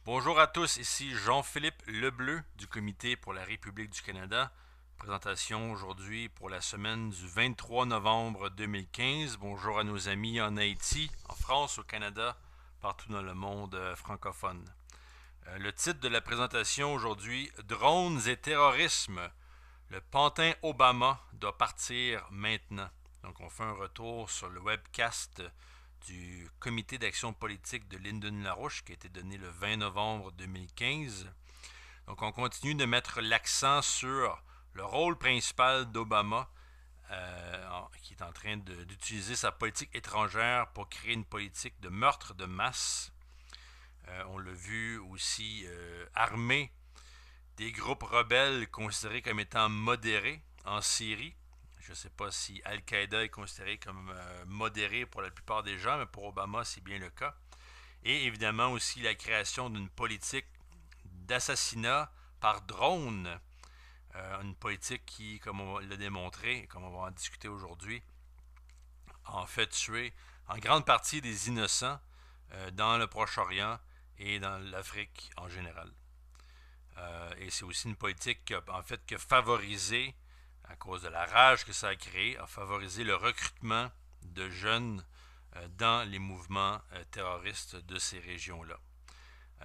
Bonjour à tous, ici Jean-Philippe Lebleu du Comité pour la République du Canada. Présentation aujourd'hui pour la semaine du 23 novembre 2015. Bonjour à nos amis en Haïti, en France, au Canada, partout dans le monde francophone. Le titre de la présentation aujourd'hui, Drones et terrorisme. Le pantin Obama doit partir maintenant. Donc on fait un retour sur le webcast du comité d'action politique de Lyndon LaRouche qui a été donné le 20 novembre 2015. Donc on continue de mettre l'accent sur le rôle principal d'Obama qui est en train d'utiliser sa politique étrangère pour créer une politique de meurtre de masse. On l'a vu aussi armer des groupes rebelles considérés comme étant modérés en Syrie. Je ne sais pas si Al-Qaïda est considéré comme modéré pour la plupart des gens, mais pour Obama, c'est bien le cas. Et évidemment aussi la création d'une politique d'assassinat par drone, une politique qui, comme on l'a démontré, comme on va en discuter aujourd'hui, en fait tuer en grande partie des innocents dans le Proche-Orient et dans l'Afrique en général. Et c'est aussi une politique qui a favorisé, à cause de la rage que ça a créé, a favorisé le recrutement de jeunes dans les mouvements terroristes de ces régions-là.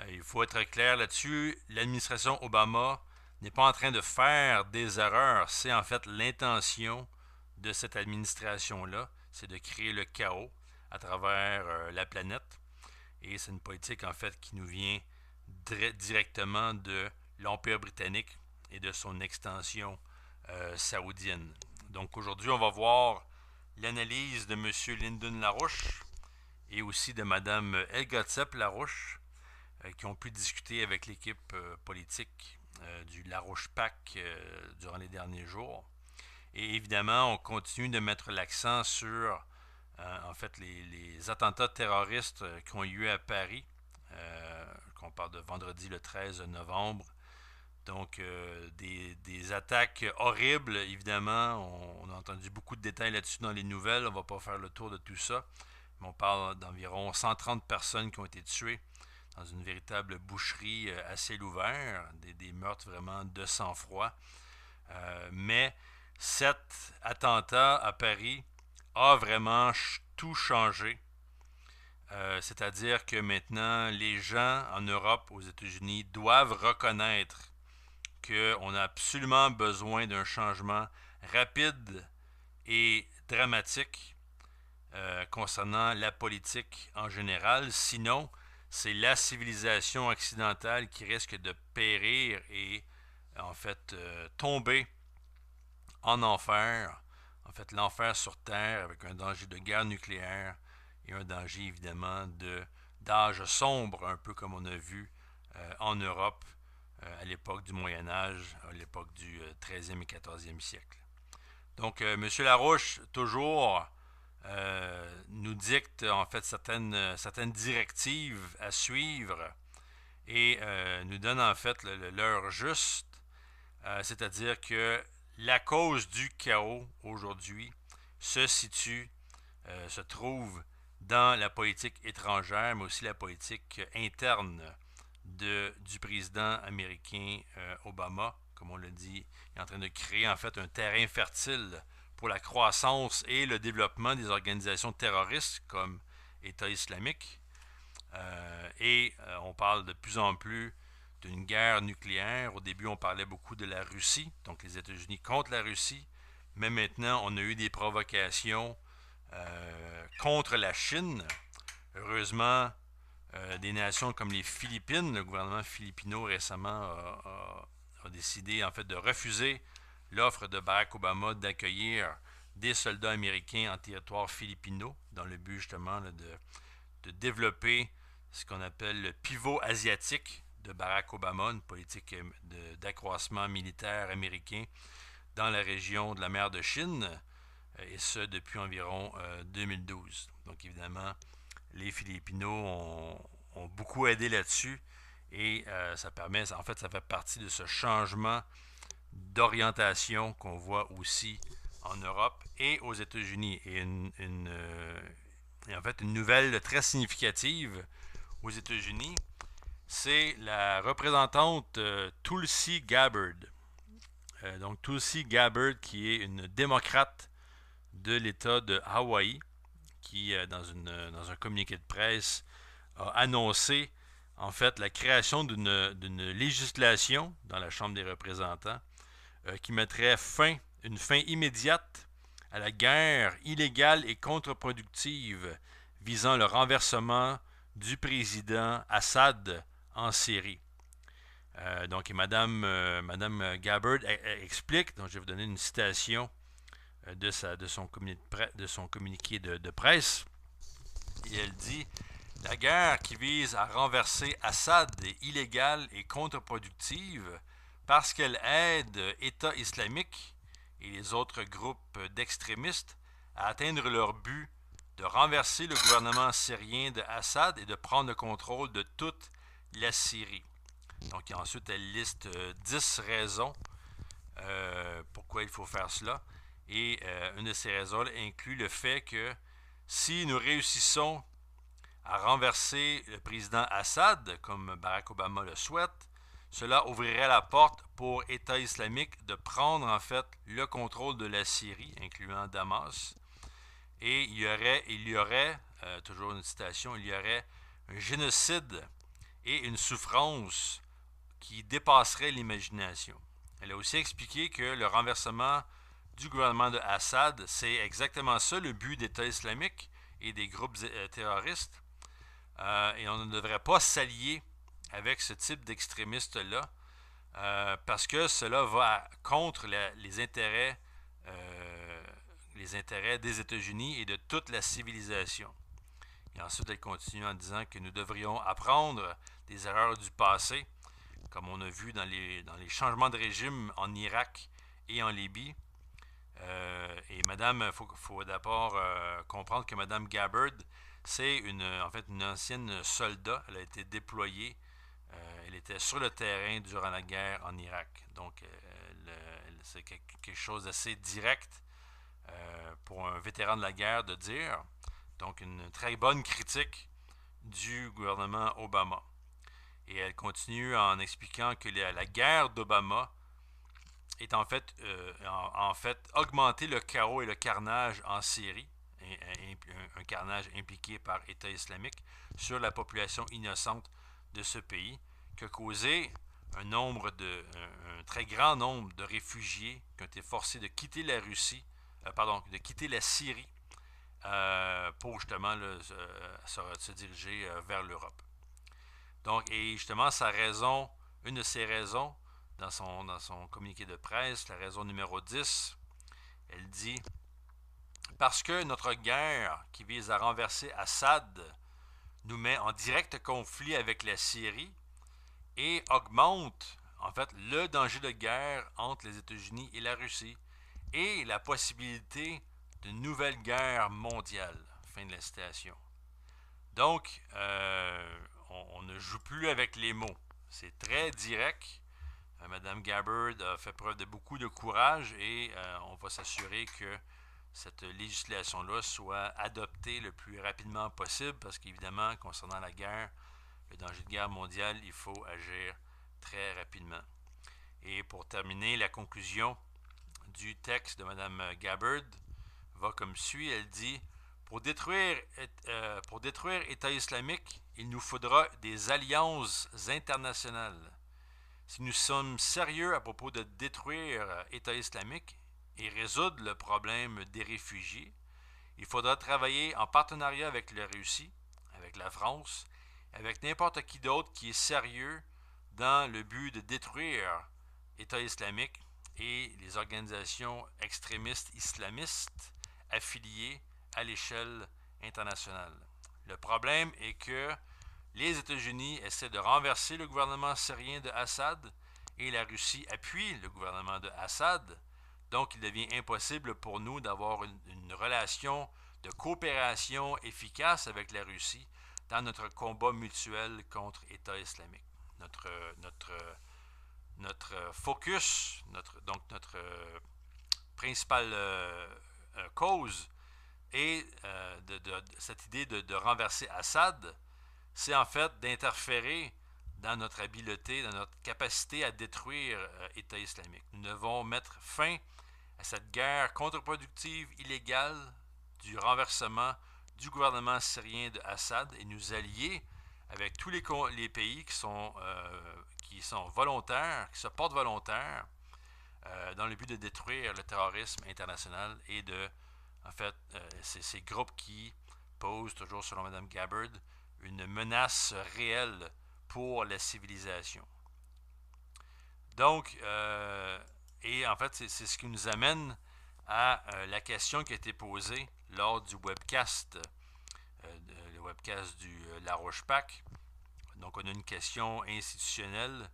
Il faut être clair là-dessus, l'administration Obama n'est pas en train de faire des erreurs, c'est en fait l'intention de cette administration-là, c'est de créer le chaos à travers la planète. Et c'est une politique en fait qui nous vient directement de l'Empire britannique et de son extension saoudienne. Donc aujourd'hui, on va voir l'analyse de M. Lyndon LaRouche et aussi de Mme Helga Tsep-LaRouche qui ont pu discuter avec l'équipe politique du LaRouche PAC durant les derniers jours. Et évidemment, on continue de mettre l'accent sur en fait les attentats terroristes qui ont eu lieu à Paris, qu'on parle de vendredi le 13 novembre. Donc, des attaques horribles, évidemment. On a entendu beaucoup de détails là-dessus dans les nouvelles. On ne va pas faire le tour de tout ça. Mais on parle d'environ 130 personnes qui ont été tuées dans une véritable boucherie à ciel ouvert. Des meurtres vraiment de sang-froid. Mais cet attentat à Paris a vraiment tout changé. C'est-à-dire que maintenant, les gens en Europe, aux États-Unis, doivent reconnaître qu'on a absolument besoin d'un changement rapide et dramatique concernant la politique en général. Sinon, c'est la civilisation occidentale qui risque de périr et en fait tomber en enfer. En fait, l'enfer sur Terre avec un danger de guerre nucléaire et un danger évidemment d'âge sombre, un peu comme on a vu en Europe à l'époque du Moyen Âge, à l'époque du 13e et 14e siècle. Donc, M. Larouche, toujours, nous dicte en fait certaines directives à suivre et nous donne en fait l'heure juste, c'est-à-dire que la cause du chaos aujourd'hui se trouve dans la politique étrangère, mais aussi la politique interne du président américain Obama. Comme on l'a dit, il est en train de créer en fait un terrain fertile pour la croissance et le développement des organisations terroristes comme État islamique. On parle de plus en plus d'une guerre nucléaire. Au début, on parlait beaucoup de la Russie, donc les États-Unis contre la Russie. Mais maintenant, on a eu des provocations contre la Chine. Heureusement, des nations comme les Philippines, le gouvernement philippino récemment a décidé en fait de refuser l'offre de Barack Obama d'accueillir des soldats américains en territoire philippino dans le but justement de développer ce qu'on appelle le pivot asiatique de Barack Obama, une politique d'accroissement militaire américain dans la région de la mer de Chine, et ce depuis environ 2012. Donc évidemment, les Philippinos ont beaucoup aidé là-dessus et ça permet, en fait, ça fait partie de ce changement d'orientation qu'on voit aussi en Europe et aux États-Unis. Et en fait, une nouvelle très significative aux États-Unis, c'est la représentante Tulsi Gabbard. Donc Tulsi Gabbard, qui est une démocrate de l'État de Hawaï, qui, dans un communiqué de presse, a annoncé en fait la création d'une législation dans la Chambre des représentants qui mettrait une fin immédiate à la guerre illégale et contre-productive visant le renversement du président Assad en Syrie. Donc, Madame Gabbard explique, donc je vais vous donner une citation de son communiqué de presse, et elle dit: la guerre qui vise à renverser Assad est illégale et contre-productive parce qu'elle aide État islamique et les autres groupes d'extrémistes à atteindre leur but de renverser le gouvernement syrien de Assad et de prendre le contrôle de toute la Syrie. Donc ensuite, elle liste 10 raisons pourquoi il faut faire cela. Et une de ces raisons inclut le fait que si nous réussissons à renverser le président Assad, comme Barack Obama le souhaite, cela ouvrirait la porte pour État islamique de prendre en fait le contrôle de la Syrie, incluant Damas. Et il y aurait toujours une citation, il y aurait un génocide et une souffrance qui dépasserait l'imagination. Elle a aussi expliqué que le renversement du gouvernement de Assad, c'est exactement ça le but d'État islamique et des groupes terroristes. Et on ne devrait pas s'allier avec ce type d'extrémistes-là parce que cela va contre les intérêts des États-Unis et de toute la civilisation. Et ensuite, elle continue en disant que nous devrions apprendre des erreurs du passé, comme on a vu dans les changements de régime en Irak et en Libye. Et Madame, faut d'abord comprendre que Madame Gabbard, c'est en fait une ancienne soldat. Elle a été déployée. Elle était sur le terrain durant la guerre en Irak. Donc, c'est quelque chose d'assez direct pour un vétéran de la guerre de dire. Donc, une très bonne critique du gouvernement Obama. Et elle continue en expliquant que la guerre d'Obama est en fait augmenter le chaos et le carnage en Syrie, un carnage impliqué par État islamique sur la population innocente de ce pays, qui a causé un très grand nombre de réfugiés qui ont été forcés de quitter la Russie, de quitter la Syrie pour justement se diriger vers l'Europe. Donc, et justement, une de ses raisons, dans son communiqué de presse, la raison numéro 10, elle dit: parce que notre guerre qui vise à renverser Assad nous met en direct conflit avec la Syrie et augmente en fait le danger de guerre entre les États-Unis et la Russie et la possibilité d'une nouvelle guerre mondiale. Fin de la citation. Donc, on ne joue plus avec les mots. C'est très direct. Madame Gabbard a fait preuve de beaucoup de courage et on va s'assurer que cette législation-là soit adoptée le plus rapidement possible parce qu'évidemment, concernant la guerre, le danger de guerre mondiale, il faut agir très rapidement. Et pour terminer, la conclusion du texte de Mme Gabbard va comme suit. Elle dit: pour détruire État islamique, il nous faudra des alliances internationales. Si nous sommes sérieux à propos de détruire État islamique et résoudre le problème des réfugiés, il faudra travailler en partenariat avec la Russie, avec la France, avec n'importe qui d'autre qui est sérieux dans le but de détruire État islamique et les organisations extrémistes islamistes affiliées à l'échelle internationale. Le problème est que les États-Unis essaient de renverser le gouvernement syrien de Assad et la Russie appuie le gouvernement de Assad. Donc, il devient impossible pour nous d'avoir une relation de coopération efficace avec la Russie dans notre combat mutuel contre État islamique. Notre focus, notre principale cause est de cette idée de renverser Assad, c'est en fait d'interférer dans notre habileté, dans notre capacité à détruire État islamique. Nous devons mettre fin à cette guerre contre-productive, illégale, du renversement du gouvernement syrien de Assad et nous allier avec tous les pays qui sont volontaires, qui se portent volontaires dans le but de détruire le terrorisme international et de, en fait, ces groupes qui posent, toujours selon Mme Gabbard, une menace réelle pour la civilisation. Donc, et en fait, c'est ce qui nous amène à la question qui a été posée lors du webcast, le webcast du Laroche-Pac. Donc, on a une question institutionnelle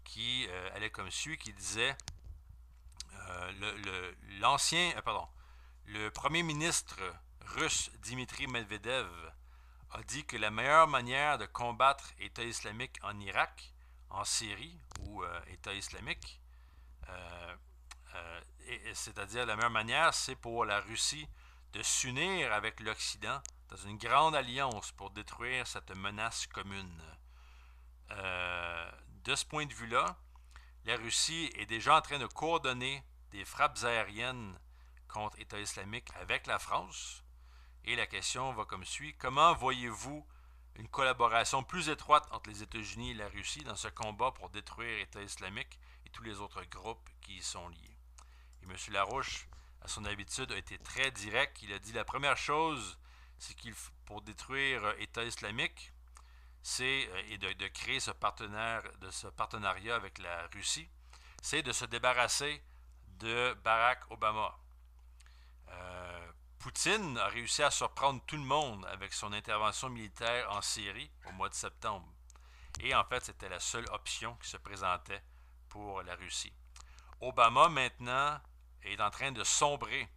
qui allait comme suit, qui disait le premier ministre russe Dmitri Medvedev a dit que la meilleure manière de combattre État islamique en Irak, en Syrie ou État islamique, c'est-à-dire la meilleure manière, c'est pour la Russie de s'unir avec l'Occident dans une grande alliance pour détruire cette menace commune. De ce point de vue-là, la Russie est déjà en train de coordonner des frappes aériennes contre État islamique avec la France. Et la question va comme suit. Comment voyez-vous une collaboration plus étroite entre les États-Unis et la Russie dans ce combat pour détruire État islamique et tous les autres groupes qui y sont liés? Et M. Larouche, à son habitude, a été très direct. Il a dit la première chose, c'est qu'il pour détruire État islamique, c'est et de créer ce partenariat avec la Russie, c'est de se débarrasser de Barack Obama. Poutine a réussi à surprendre tout le monde avec son intervention militaire en Syrie au mois de septembre. Et en fait, c'était la seule option qui se présentait pour la Russie. Obama, maintenant, est en train de sombrer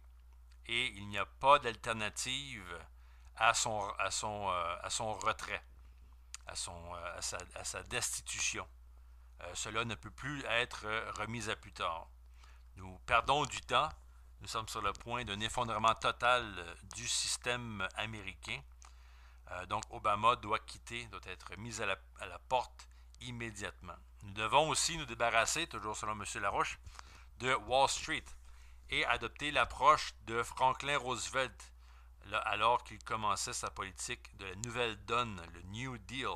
et il n'y a pas d'alternative à son retrait, à sa destitution. Cela ne peut plus être remis à plus tard. Nous perdons du temps. Nous sommes sur le point d'un effondrement total du système américain. Donc Obama doit être mis à la porte immédiatement. Nous devons aussi nous débarrasser, toujours selon M. Larouche, de Wall Street et adopter l'approche de Franklin Roosevelt alors qu'il commençait sa politique de la nouvelle donne, le New Deal.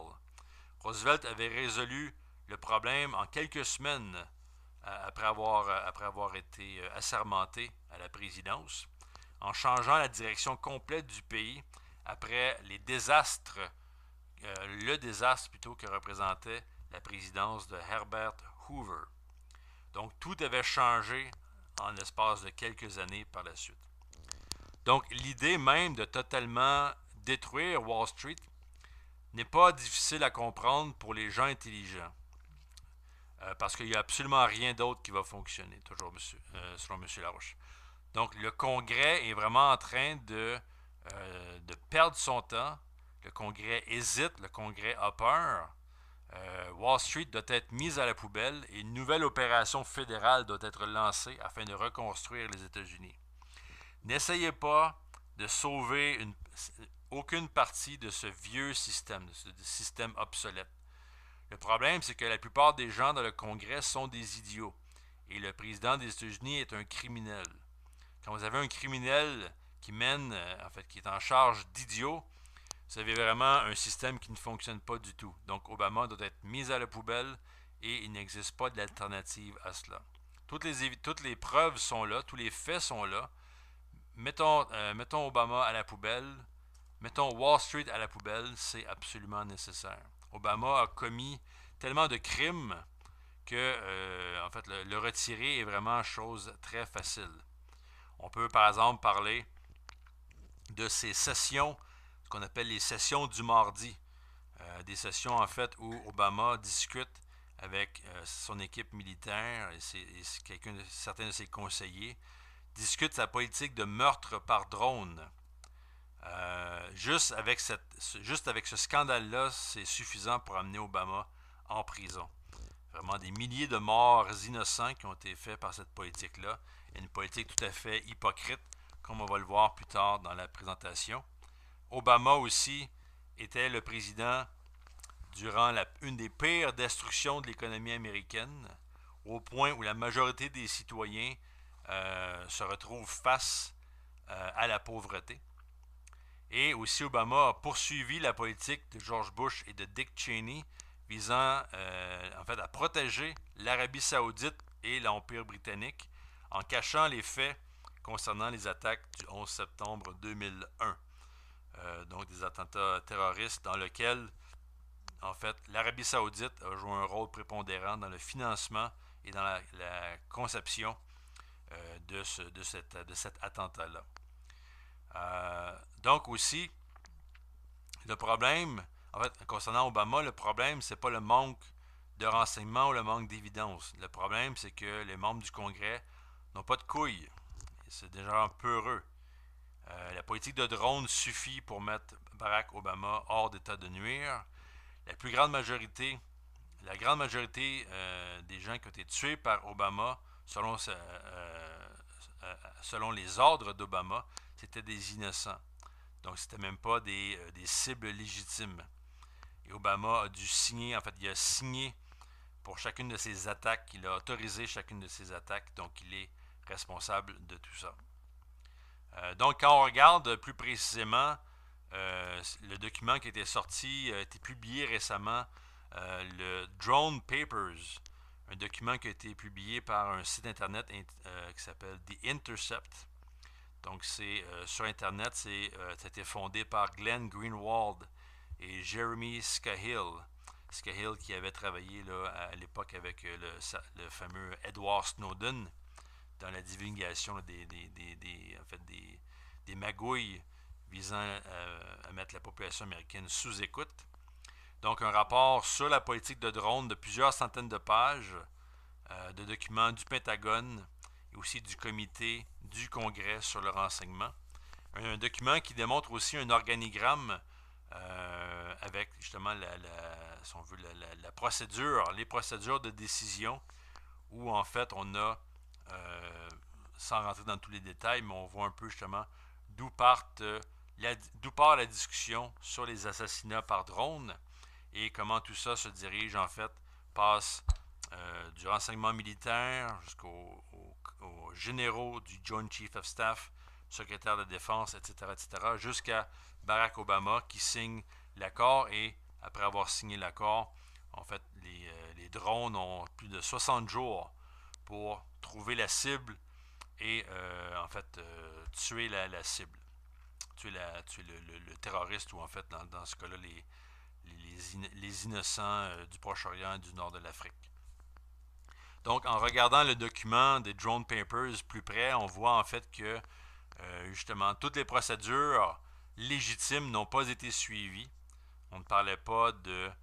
Roosevelt avait résolu le problème en quelques semaines après avoir été assermenté à la présidence, en changeant la direction complète du pays après le désastre plutôt que représentait la présidence de Herbert Hoover. Donc tout avait changé en l'espace de quelques années par la suite. Donc l'idée même de totalement détruire Wall Street n'est pas difficile à comprendre pour les gens intelligents. Parce qu'il n'y a absolument rien d'autre qui va fonctionner, toujours selon M. Larouche. Donc, le Congrès est vraiment en train de perdre son temps. Le Congrès hésite, le Congrès a peur. Wall Street doit être mise à la poubelle et une nouvelle opération fédérale doit être lancée afin de reconstruire les États-Unis. N'essayez pas de sauver aucune partie de ce vieux système, de ce système obsolète. Le problème, c'est que la plupart des gens dans le Congrès sont des idiots. Et le président des États-Unis est un criminel. Quand vous avez un criminel qui qui est en charge d'idiots, vous avez vraiment un système qui ne fonctionne pas du tout. Donc, Obama doit être mis à la poubelle et il n'existe pas d'alternative à cela. Toutes les preuves sont là, tous les faits sont là. Mettons Obama à la poubelle, mettons Wall Street à la poubelle, c'est absolument nécessaire. Obama a commis tellement de crimes que le retirer est vraiment chose très facile. On peut par exemple parler de ces sessions, ce qu'on appelle les sessions du mardi. Des sessions en fait où Obama discute avec son équipe militaire et certains de ses conseillers, discute sa politique de meurtre par drone. Juste avec ce scandale-là, c'est suffisant pour amener Obama en prison. Vraiment des milliers de morts innocents qui ont été faits par cette politique-là. Et une politique tout à fait hypocrite, comme on va le voir plus tard dans la présentation. Obama aussi était le président durant une des pires destructions de l'économie américaine, au point où la majorité des citoyens se retrouvent face à la pauvreté. Et aussi, Obama a poursuivi la politique de George Bush et de Dick Cheney visant en fait à protéger l'Arabie saoudite et l'Empire britannique en cachant les faits concernant les attaques du 11 septembre 2001. Donc des attentats terroristes dans lesquels en fait l'Arabie saoudite a joué un rôle prépondérant dans le financement et dans la conception de cet attentat-là. Donc aussi, le problème, en fait, concernant Obama, le problème, c'est pas le manque de renseignements ou le manque d'évidence. Le problème, c'est que les membres du Congrès n'ont pas de couilles. C'est déjà un peu heureux. La politique de drone suffit pour mettre Barack Obama hors d'état de nuire. La grande majorité des gens qui ont été tués par Obama, selon les ordres d'Obama, c'était des innocents. Donc, c'était même pas des cibles légitimes. Et Obama a dû signer, en fait, il a signé pour chacune de ses attaques, il a autorisé chacune de ses attaques, donc il est responsable de tout ça. Donc, quand on regarde plus précisément le document qui a été sorti, a été publié récemment, le Drone Papers, un document qui a été publié par un site internet qui s'appelle The Intercept. Donc, c'est sur Internet, ça a été fondé par Glenn Greenwald et Jeremy Scahill. Scahill qui avait travaillé là, à l'époque avec le fameux Edward Snowden dans la divulgation des magouilles visant à mettre la population américaine sous écoute. Donc, un rapport sur la politique de drone de plusieurs centaines de pages, de documents du Pentagone et aussi du comité du Congrès sur le renseignement. Un document qui démontre aussi un organigramme avec justement si on veut, la procédure, les procédures de décision où en fait on a, sans rentrer dans tous les détails, mais on voit un peu justement d'où part la discussion sur les assassinats par drone et comment tout ça se dirige en fait, passe du renseignement militaire jusqu'aux généraux du Joint Chief of Staff, secrétaire de défense, etc., jusqu'à Barack Obama qui signe l'accord et après avoir signé l'accord, en fait, les drones ont plus de 60 jours pour trouver la cible et en fait tuer la cible, tuer le terroriste ou en fait dans ce cas-là les innocents du Proche-Orient et du nord de l'Afrique. Donc, en regardant le document des Drone Papers plus près, on voit en fait que justement toutes les procédures légitimes n'ont pas été suivies. On ne parlait pas de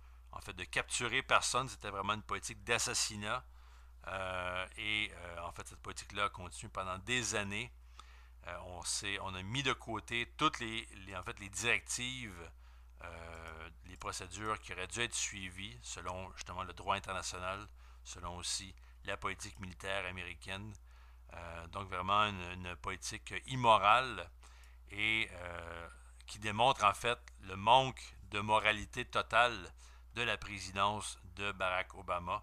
capturer personne, c'était vraiment une politique d'assassinat. En fait, cette politique-là a continué pendant des années. On a mis de côté toutes les directives, les procédures qui auraient dû être suivies selon justement le droit international, selon aussi la politique militaire américaine. Donc vraiment une politique immorale et qui démontre en fait le manque de moralité totale de la présidence de Barack Obama.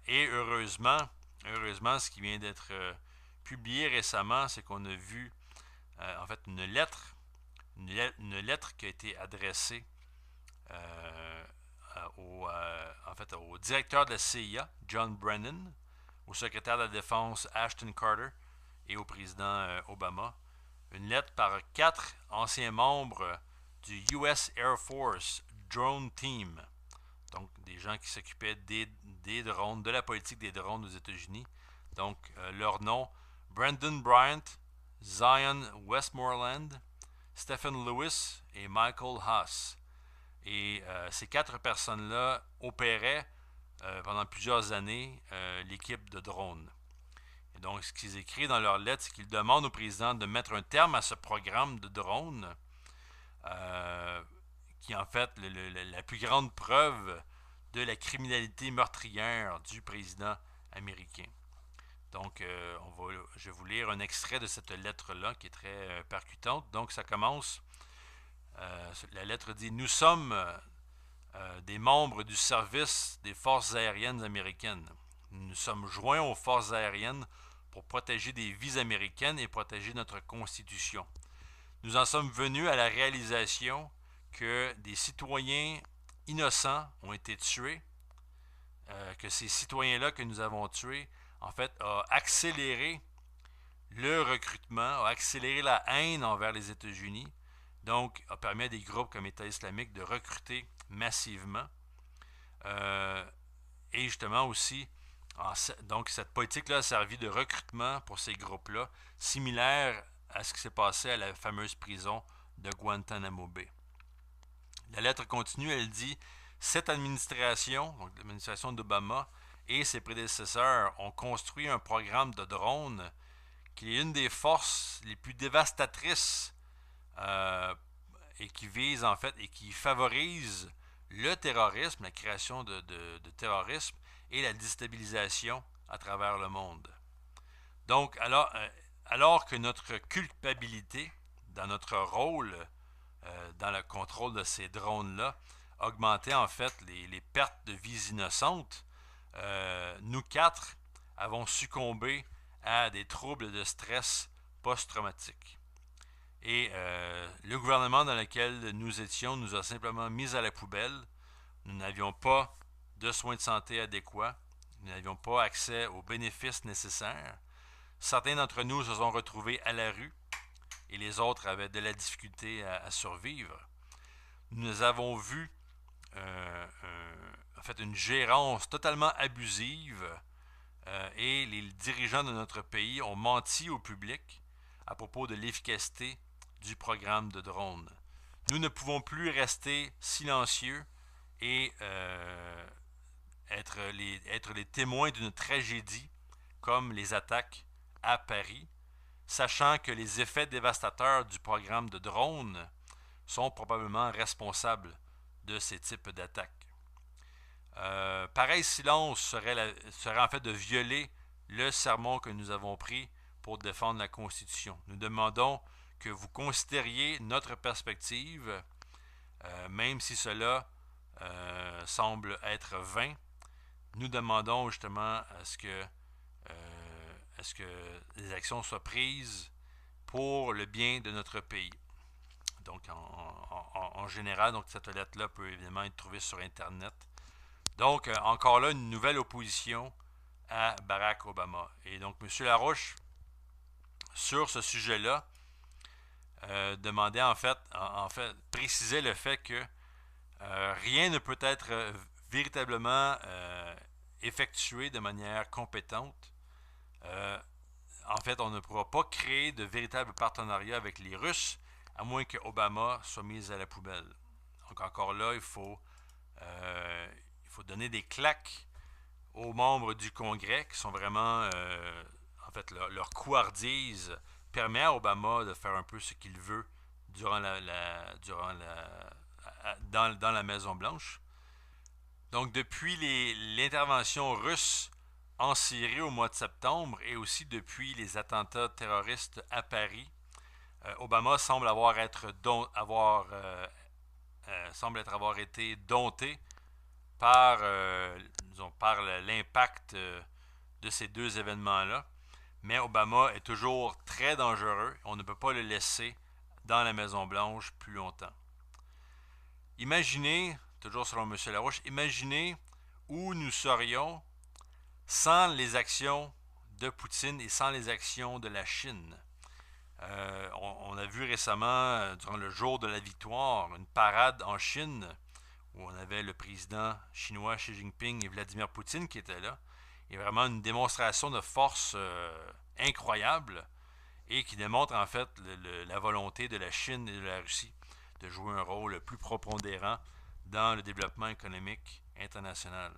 Et heureusement, ce qui vient d'être publié récemment, c'est qu'on a vu en fait une lettre qui a été adressée au directeur de la CIA, John Brennan, au secrétaire de la Défense, Ashton Carter, et au président Obama. Une lettre par 4 anciens membres du US Air Force Drone Team, donc des gens qui s'occupaient des drones, de la politique des drones aux États-Unis. Donc, leur nom, Brandon Bryant, Zion Westmoreland, Stephen Lewis et Michael Haas. Et ces 4 personnes-là opéraient pendant plusieurs années l'équipe de drones. Et donc, ce qu'ils écrivent dans leur lettre, c'est qu'ils demandent au président de mettre un terme à ce programme de drones qui est en fait la plus grande preuve de la criminalité meurtrière du président américain. Donc, je vais vous lire un extrait de cette lettre-là qui est très percutante. Donc, ça commence. La lettre dit « Nous sommes des membres du service des forces aériennes américaines. Nous nous sommes joints aux forces aériennes pour protéger des vies américaines et protéger notre Constitution. Nous en sommes venus à la réalisation que des citoyens innocents ont été tués, que ces citoyens-là que nous avons tués, en fait, a accéléré le recrutement, a accéléré la haine envers les États-Unis, donc a permis à des groupes comme État islamique de recruter massivement. Et justement aussi, donc cette politique-là a servi de recrutement pour ces groupes-là, similaire à ce qui s'est passé à la fameuse prison de Guantanamo Bay. La lettre continue, elle dit « Cette administration, donc l'administration d'Obama et ses prédécesseurs ont construit un programme de drones qui est une des forces les plus dévastatrices et qui vise en fait et qui favorise le terrorisme, la création de terrorisme et la déstabilisation à travers le monde. » Donc, alors que notre culpabilité dans notre rôle dans le contrôle de ces drones-là augmentait en fait les pertes de vies innocentes, nous quatre avons succombé à des troubles de stress post-traumatique. Et le gouvernement dans lequel nous étions nous a simplement mis à la poubelle. Nous n'avions pas de soins de santé adéquats. Nous n'avions pas accès aux bénéfices nécessaires. Certains d'entre nous se sont retrouvés à la rue et les autres avaient de la difficulté à survivre. Nous avons vu en fait une gérance totalement abusive et les dirigeants de notre pays ont menti au public à propos de l'efficacité du programme de drones. Nous ne pouvons plus rester silencieux et être les témoins d'une tragédie comme les attaques à Paris, sachant que les effets dévastateurs du programme de drones sont probablement responsables de ces types d'attaques. Pareil silence serait en fait de violer le serment que nous avons pris pour défendre la Constitution. Nous demandons que vous considériez notre perspective, même si cela semble être vain. Nous demandons justement à ce que les actions soient prises pour le bien de notre pays. Donc, en général, donc cette lettre-là peut évidemment être trouvée sur Internet. Donc, encore là, une nouvelle opposition à Barack Obama. Et donc, M. Larouche, sur ce sujet-là, demandait en fait, précisait le fait que rien ne peut être véritablement effectué de manière compétente. En fait, on ne pourra pas créer de véritable partenariat avec les Russes à moins que Obama soit mis à la poubelle. Donc encore là, il faut donner des claques aux membres du Congrès qui sont vraiment, en fait, leur couardise permet à Obama de faire un peu ce qu'il veut dans la Maison-Blanche. Donc depuis l'intervention russe en Syrie au mois de septembre et aussi depuis les attentats terroristes à Paris, Obama semble avoir été dompté par l'impact de ces deux événements-là. Mais Obama est toujours très dangereux. On ne peut pas le laisser dans la Maison-Blanche plus longtemps. Imaginez, toujours selon M. Larouche, imaginez où nous serions sans les actions de Poutine et sans les actions de la Chine. On a vu récemment, durant le jour de la victoire, une parade en Chine où on avait le président chinois Xi Jinping et Vladimir Poutine qui étaient là. Et vraiment une démonstration de force incroyable et qui démontre en fait la volonté de la Chine et de la Russie de jouer un rôle plus prépondérant dans le développement économique international.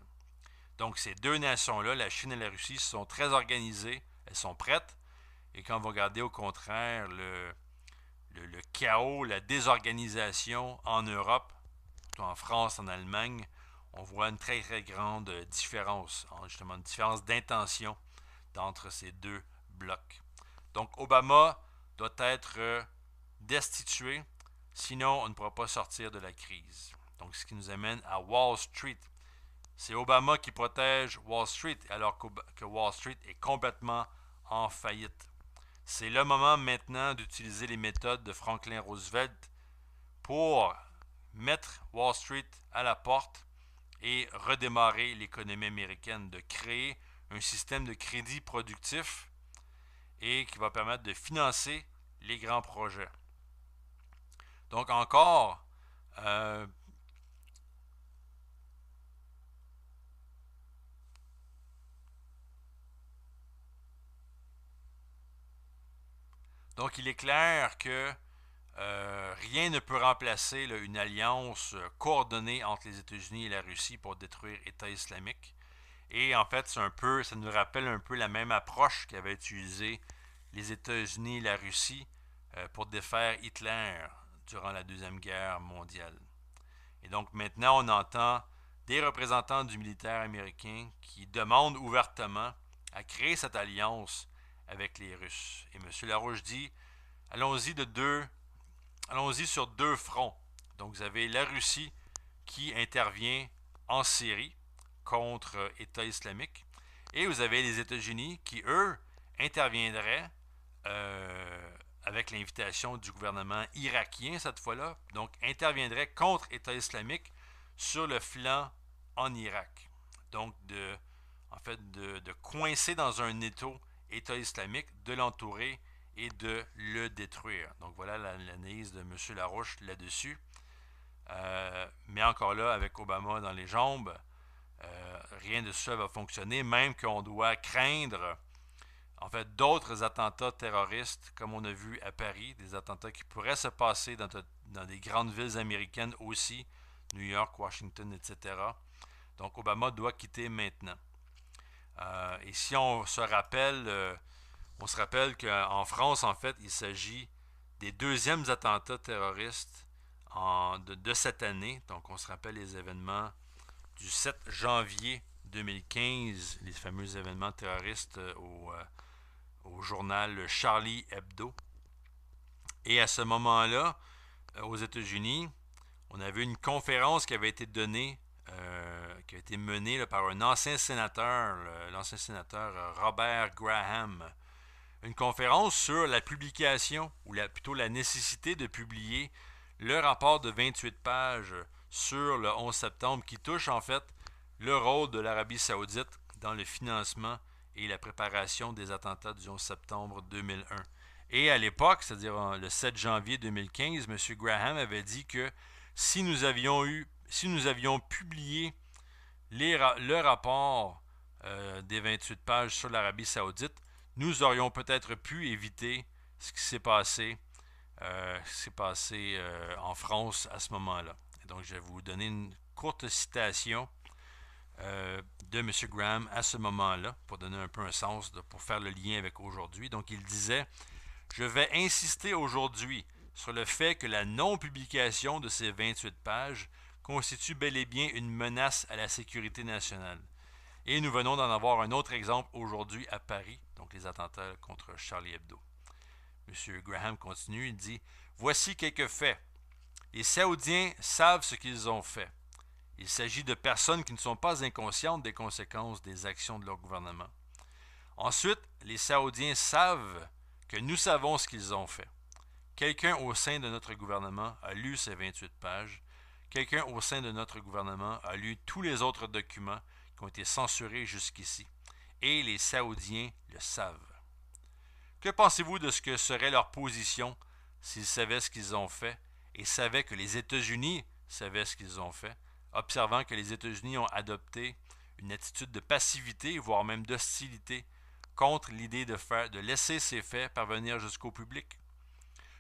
Donc ces deux nations-là, la Chine et la Russie, sont très organisées, elles sont prêtes. Et quand vous regardez au contraire le chaos, la désorganisation en Europe, en France, en Allemagne, on voit une très très grande différence, justement une différence d'intention entre ces deux blocs. Donc Obama doit être destitué, sinon on ne pourra pas sortir de la crise. Donc, ce qui nous amène à Wall Street. C'est Obama qui protège Wall Street, alors que Wall Street est complètement en faillite. C'est le moment maintenant d'utiliser les méthodes de Franklin Roosevelt pour mettre Wall Street à la porte et redémarrer l'économie américaine, de créer un système de crédit productif et qui va permettre de financer les grands projets. Donc encore, donc il est clair que rien ne peut remplacer là, une alliance coordonnée entre les États-Unis et la Russie pour détruire l'État islamique. Et en fait, ça nous rappelle un peu la même approche qu'avaient utilisée les États-Unis et la Russie pour défaire Hitler durant la Deuxième Guerre mondiale. Et donc maintenant, on entend des représentants du militaire américain qui demandent ouvertement à créer cette alliance avec les Russes. Et M. Larouche dit, allons-y sur deux fronts. Donc vous avez la Russie qui intervient en Syrie contre État islamique. Et vous avez les États-Unis qui, eux, interviendraient avec l'invitation du gouvernement irakien cette fois-là, donc interviendraient contre État islamique sur le flanc en Irak. Donc de coincer dans un étau État islamique, de l'entourer et de le détruire. Donc voilà l'analyse de M. Larouche là-dessus. Mais encore là, avec Obama dans les jambes, rien de ça va fonctionner, même qu'on doit craindre en fait d'autres attentats terroristes, comme on a vu à Paris, des attentats qui pourraient se passer dans des grandes villes américaines aussi, New York, Washington, etc. Donc Obama doit quitter maintenant. Et si on se rappelle qu'en France, en fait, il s'agit des deuxièmes attentats terroristes de cette année. Donc on se rappelle les événements du 7 janvier 2015, les fameux événements terroristes au journal Charlie Hebdo. Et à ce moment-là, aux États-Unis, on avait une conférence qui avait été donnée, qui a été menée là, par un ancien sénateur, l'ancien sénateur Robert Graham. Une conférence sur la publication, ou plutôt la nécessité de publier le rapport de 28 pages sur le 11 septembre qui touche en fait le rôle de l'Arabie saoudite dans le financement et la préparation des attentats du 11 septembre 2001. Et à l'époque, c'est-à-dire le 7 janvier 2015, M. Graham avait dit que si nous avions publié le rapport des 28 pages sur l'Arabie saoudite, nous aurions peut-être pu éviter ce qui s'est passé, en France à ce moment-là. Et donc, je vais vous donner une courte citation de M. Graham à ce moment-là, pour donner un peu un sens, pour faire le lien avec aujourd'hui. Donc, il disait « Je vais insister aujourd'hui sur le fait que la non-publication de ces 28 pages constitue bel et bien une menace à la sécurité nationale. Et nous venons d'en avoir un autre exemple aujourd'hui à Paris, donc les attentats contre Charlie Hebdo. » M. Graham continue, il dit « Voici quelques faits. Les Saoudiens savent ce qu'ils ont fait. Il s'agit de personnes qui ne sont pas inconscientes des conséquences des actions de leur gouvernement. Ensuite, les Saoudiens savent que nous savons ce qu'ils ont fait. Quelqu'un au sein de notre gouvernement a lu ces 28 pages. Quelqu'un au sein de notre gouvernement a lu tous les autres documents qui ont été censurés jusqu'ici. Et les Saoudiens le savent. Que pensez-vous de ce que serait leur position s'ils savaient ce qu'ils ont fait et savaient que les États-Unis savaient ce qu'ils ont fait, observant que les États-Unis ont adopté une attitude de passivité, voire même d'hostilité, contre l'idée de laisser ces faits parvenir jusqu'au public?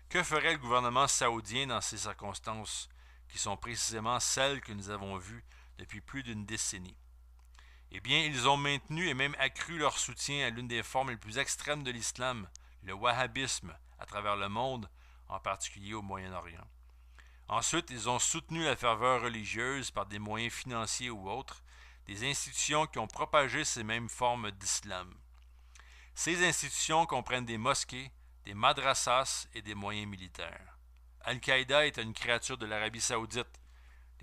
Que ferait le gouvernement saoudien dans ces circonstances, qui sont précisément celles que nous avons vues depuis plus d'une décennie? Eh bien, ils ont maintenu et même accru leur soutien à l'une des formes les plus extrêmes de l'islam, le wahhabisme, à travers le monde, en particulier au Moyen-Orient. Ensuite, ils ont soutenu la ferveur religieuse par des moyens financiers ou autres, des institutions qui ont propagé ces mêmes formes d'islam. Ces institutions comprennent des mosquées, des madrasas et des moyens militaires. Al-Qaïda est une créature de l'Arabie saoudite.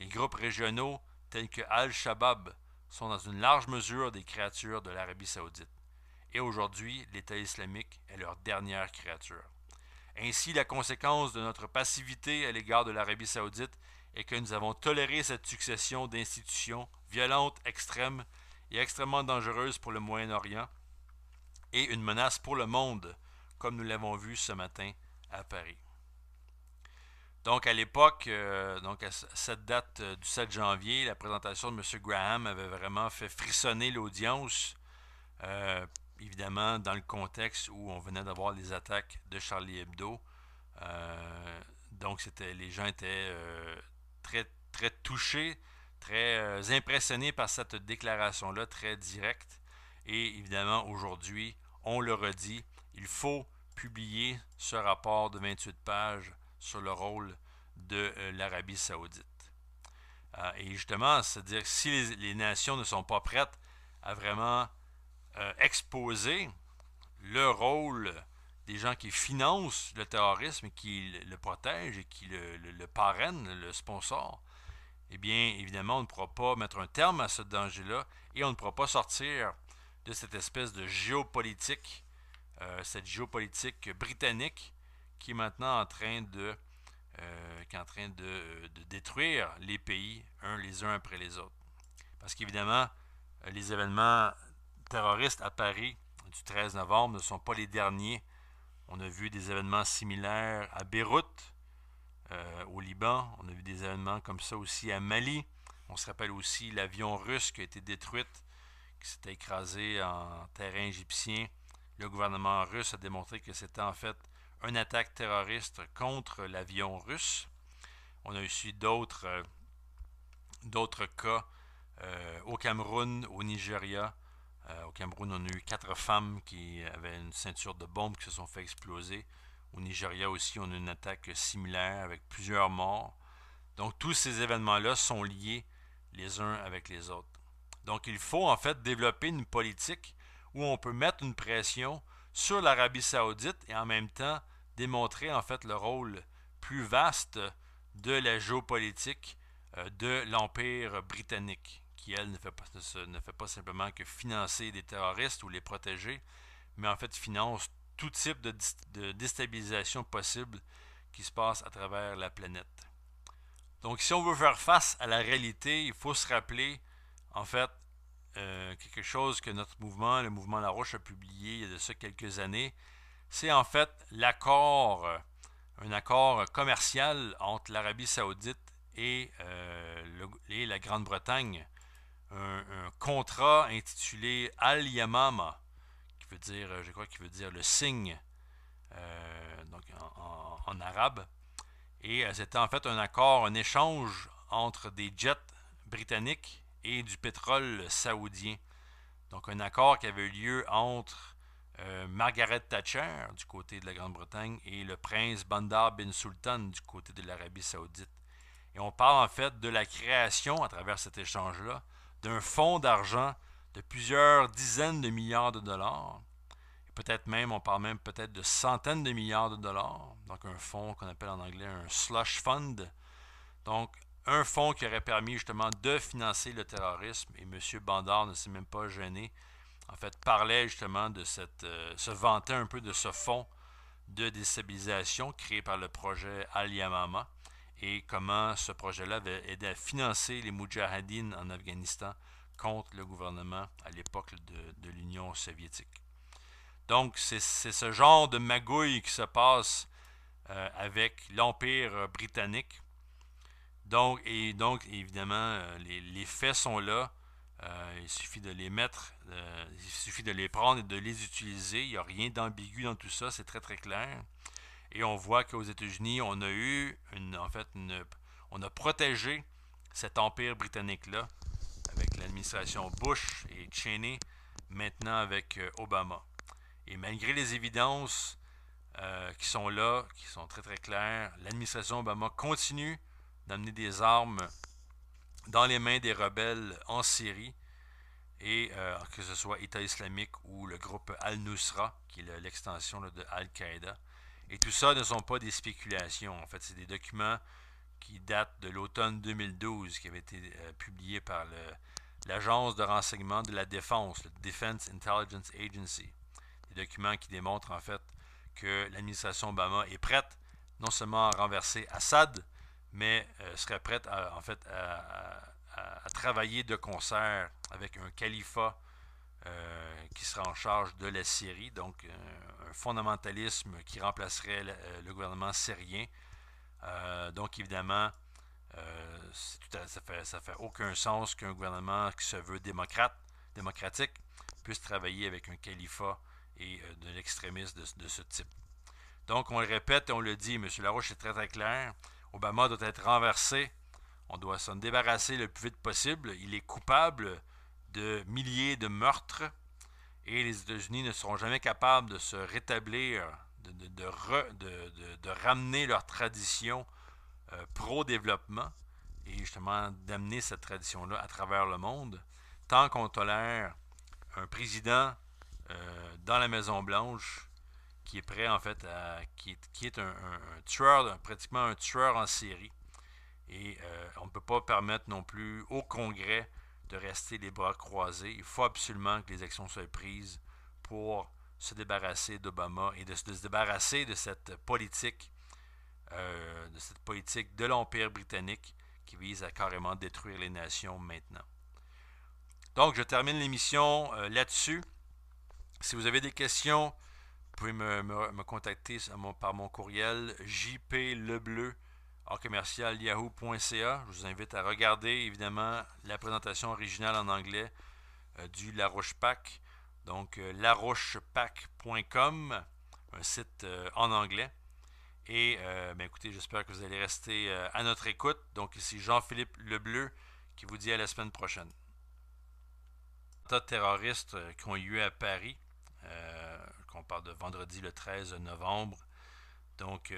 Les groupes régionaux tels que Al-Shabaab sont dans une large mesure des créatures de l'Arabie saoudite. Et aujourd'hui, l'État islamique est leur dernière créature. Ainsi, la conséquence de notre passivité à l'égard de l'Arabie saoudite est que nous avons toléré cette succession d'institutions violentes, extrêmes et extrêmement dangereuses pour le Moyen-Orient et une menace pour le monde, comme nous l'avons vu ce matin à Paris. Donc, à l'époque, donc à cette date du 7 janvier, la présentation de M. Graham avait vraiment fait frissonner l'audience, évidemment dans le contexte où on venait d'avoir les attaques de Charlie Hebdo. Donc, les gens étaient très, très touchés, très impressionnés par cette déclaration-là, très directe. Et évidemment, aujourd'hui, on le redit, il faut publier ce rapport de 28 pages sur le rôle de l'Arabie saoudite. Et justement, c'est-à-dire que si les nations ne sont pas prêtes à vraiment exposer le rôle des gens qui financent le terrorisme et qui le protègent et qui le parrainent, le sponsor, eh bien, évidemment, on ne pourra pas mettre un terme à ce danger-là et on ne pourra pas sortir de cette espèce de géopolitique, cette géopolitique britannique qui est maintenant en train de détruire les pays les uns après les autres. Parce qu'évidemment, les événements terroristes à Paris du 13 novembre ne sont pas les derniers. On a vu des événements similaires à Beyrouth, au Liban. On a vu des événements comme ça aussi à Mali. On se rappelle aussi l'avion russe qui a été détruit, qui s'était écrasé en terrain égyptien. Le gouvernement russe a démontré que c'était en fait une attaque terroriste contre l'avion russe. On a aussi d'autres cas au Cameroun, au Nigeria. Au Cameroun, on a eu 4 femmes qui avaient une ceinture de bombes qui se sont fait exploser. Au Nigeria aussi, on a une attaque similaire avec plusieurs morts. Donc, tous ces événements-là sont liés les uns avec les autres. Donc, il faut en fait développer une politique où on peut mettre une pression sur l'Arabie saoudite et en même temps démontrer en fait le rôle plus vaste de la géopolitique de l'Empire britannique, qui elle ne fait pas simplement que financer des terroristes ou les protéger, mais en fait finance tout type de déstabilisation possible qui se passe à travers la planète. Donc si on veut faire face à la réalité, il faut se rappeler en fait quelque chose que notre mouvement, le mouvement La Roche, a publié il y a de ça quelques années. C'est en fait un accord commercial entre l'Arabie saoudite et la Grande-Bretagne. Un contrat intitulé Al-Yamama, qui veut dire, je crois qu'il veut dire le signe, donc en arabe. Et c'était en fait un accord, un échange entre des jets britanniques et du pétrole saoudien. Donc un accord qui avait eu lieu entre Margaret Thatcher du côté de la Grande-Bretagne et le prince Bandar bin Sultan du côté de l'Arabie saoudite. Et on parle en fait de la création, à travers cet échange-là, d'un fonds d'argent de plusieurs dizaines de milliards de dollars. Et peut-être même, on parle même peut-être de centaines de milliards de dollars. Donc un fonds qu'on appelle en anglais un slush fund. Donc un fonds qui aurait permis justement de financer le terrorisme. Et M. Bandar ne s'est même pas gêné. En fait, parlait justement de se vantait un peu de ce fonds de déstabilisation créé par le projet Al-Yamama et comment ce projet-là avait aidé à financer les Moudjahidines en Afghanistan contre le gouvernement à l'époque de l'Union soviétique. Donc, c'est ce genre de magouille qui se passe avec l'Empire britannique. Donc, évidemment, les faits sont là. Il suffit de les mettre, il suffit de les prendre et de les utiliser. Il n'y a rien d'ambigu dans tout ça, c'est très très clair. Et on voit qu'aux États-Unis, on a eu on a protégé cet empire britannique-là avec l'administration Bush et Cheney, maintenant avec Obama. Et malgré les évidences qui sont là, qui sont très très claires, l'administration Obama continue d'amener des armes dans les mains des rebelles en Syrie, et que ce soit État islamique ou le groupe Al-Nusra, qui est l'extension de Al-Qaïda. Et tout ça ne sont pas des spéculations. En fait, c'est des documents qui date de l'automne 2012, qui avait été publié par l'Agence de renseignement de la Défense, le Defense Intelligence Agency. Des documents qui démontrent en fait que l'administration Obama est prête non seulement à renverser Assad, mais serait prête à travailler de concert avec un califat qui sera en charge de la Syrie, donc un fondamentalisme qui remplacerait le gouvernement syrien. Donc évidemment, ça fait aucun sens qu'un gouvernement qui se veut démocratique, puisse travailler avec un califat et de l'extrémisme de ce type. Donc on le répète et on le dit, M. Larouche est très très clair, Obama doit être renversé, on doit s'en débarrasser le plus vite possible, il est coupable de milliers de meurtres et les États-Unis ne seront jamais capables de se rétablir, de ramener leur tradition pro-développement et justement d'amener cette tradition-là à travers le monde, tant qu'on tolère un président dans la Maison-Blanche qui est prêt en fait qui est un tueur, pratiquement un tueur en série. Et on ne peut pas permettre non plus au Congrès de rester les bras croisés. Il faut absolument que les actions soient prises pour se débarrasser d'Obama et de se débarrasser de cette politique de l'Empire britannique qui vise à carrément détruire les nations maintenant. Donc, je termine l'émission là-dessus. Si vous avez des questions, vous pouvez me contacter par mon courriel jplebleu@yahoo.ca. Je vous invite à regarder évidemment la présentation originale en anglais du Larouche PAC, donc larouchepac.com, un site en anglais. Et écoutez, j'espère que vous allez rester à notre écoute. Donc ici Jean-Philippe Lebleu qui vous dit à la semaine prochaine. Les attentats terroristes qui ont eu lieu à Paris, qu'on parle de vendredi le 13 novembre. Donc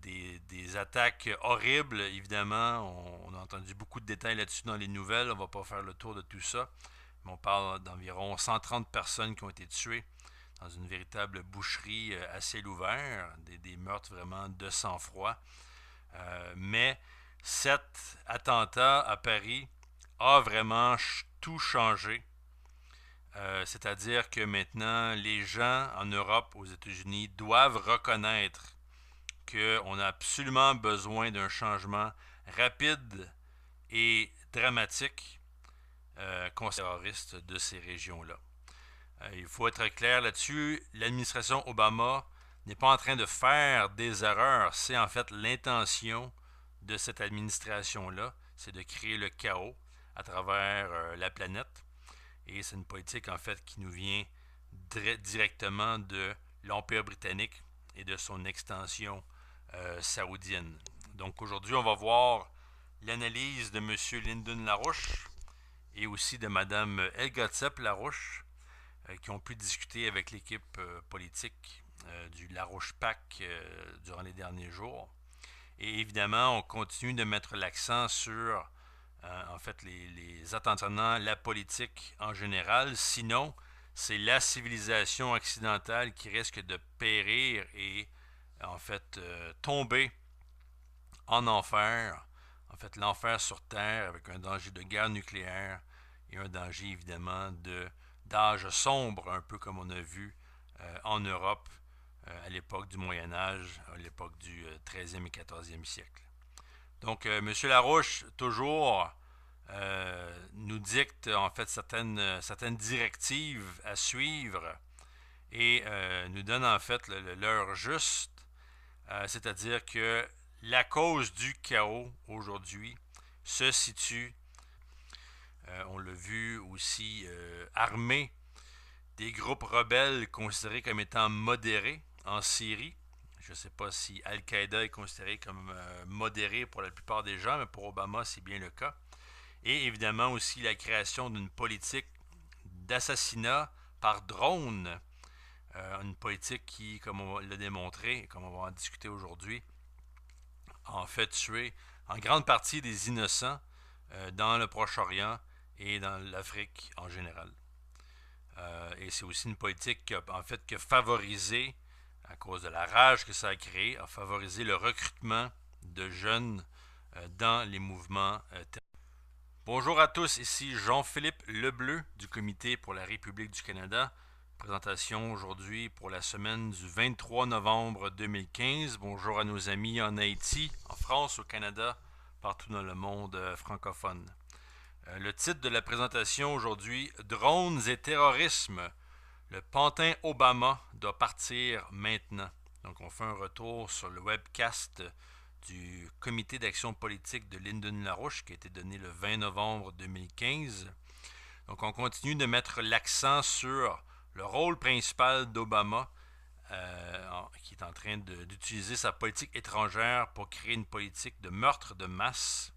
des attaques horribles, évidemment. On a entendu beaucoup de détails là-dessus dans les nouvelles. On ne va pas faire le tour de tout ça. Mais on parle d'environ 130 personnes qui ont été tuées dans une véritable boucherie à ciel ouvert, des meurtres vraiment de sang-froid. Mais cet attentat à Paris a vraiment tout changé. C'est-à-dire que maintenant, les gens en Europe, aux États-Unis, doivent reconnaître qu'on a absolument besoin d'un changement rapide et dramatique contre les terroristes de ces régions-là. Il faut être clair là-dessus, l'administration Obama n'est pas en train de faire des erreurs, c'est en fait l'intention de cette administration-là, c'est de créer le chaos à travers la planète. Et c'est une politique en fait qui nous vient directement de l'Empire britannique et de son extension saoudienne. Donc aujourd'hui, on va voir l'analyse de M. Lyndon LaRouche et aussi de Mme Helga Tsep-Larouche qui ont pu discuter avec l'équipe politique du Larouche PAC durant les derniers jours. Et évidemment, on continue de mettre l'accent sur en fait les attendant la politique en général. Sinon, c'est la civilisation occidentale qui risque de périr et en fait tomber en enfer. En fait, l'enfer sur Terre avec un danger de guerre nucléaire et un danger évidemment d'âge sombre, un peu comme on a vu en Europe à l'époque du Moyen Âge, à l'époque du 13e et 14e siècle. Donc, M. Larouche, toujours, nous dicte en fait certaines directives à suivre et nous donne en fait l'heure juste, c'est-à-dire que la cause du chaos aujourd'hui se situe, on l'a vu aussi, armé des groupes rebelles considérés comme étant modérés en Syrie. Je ne sais pas si Al-Qaïda est considéré comme modéré pour la plupart des gens, mais pour Obama, c'est bien le cas. Et évidemment aussi la création d'une politique d'assassinat par drone, une politique qui, comme on l'a démontré, comme on va en discuter aujourd'hui, en fait tuer en grande partie des innocents dans le Proche-Orient et dans l'Afrique en général. Et c'est aussi une politique qui a favorisé, à cause de la rage que ça a créé, a favorisé le recrutement de jeunes dans les mouvements terroristes. Bonjour à tous, ici Jean-Philippe Lebleu du Comité pour la République du Canada. Présentation aujourd'hui pour la semaine du 23 novembre 2015. Bonjour à nos amis en Haïti, en France, au Canada, partout dans le monde francophone. Le titre de la présentation aujourd'hui, Drones et terrorisme. Le pantin Obama doit partir maintenant. Donc on fait un retour sur le webcast du comité d'action politique de Lyndon LaRouche qui a été donné le 20 novembre 2015. Donc on continue de mettre l'accent sur le rôle principal d'Obama qui est en train d'utiliser sa politique étrangère pour créer une politique de meurtre de masse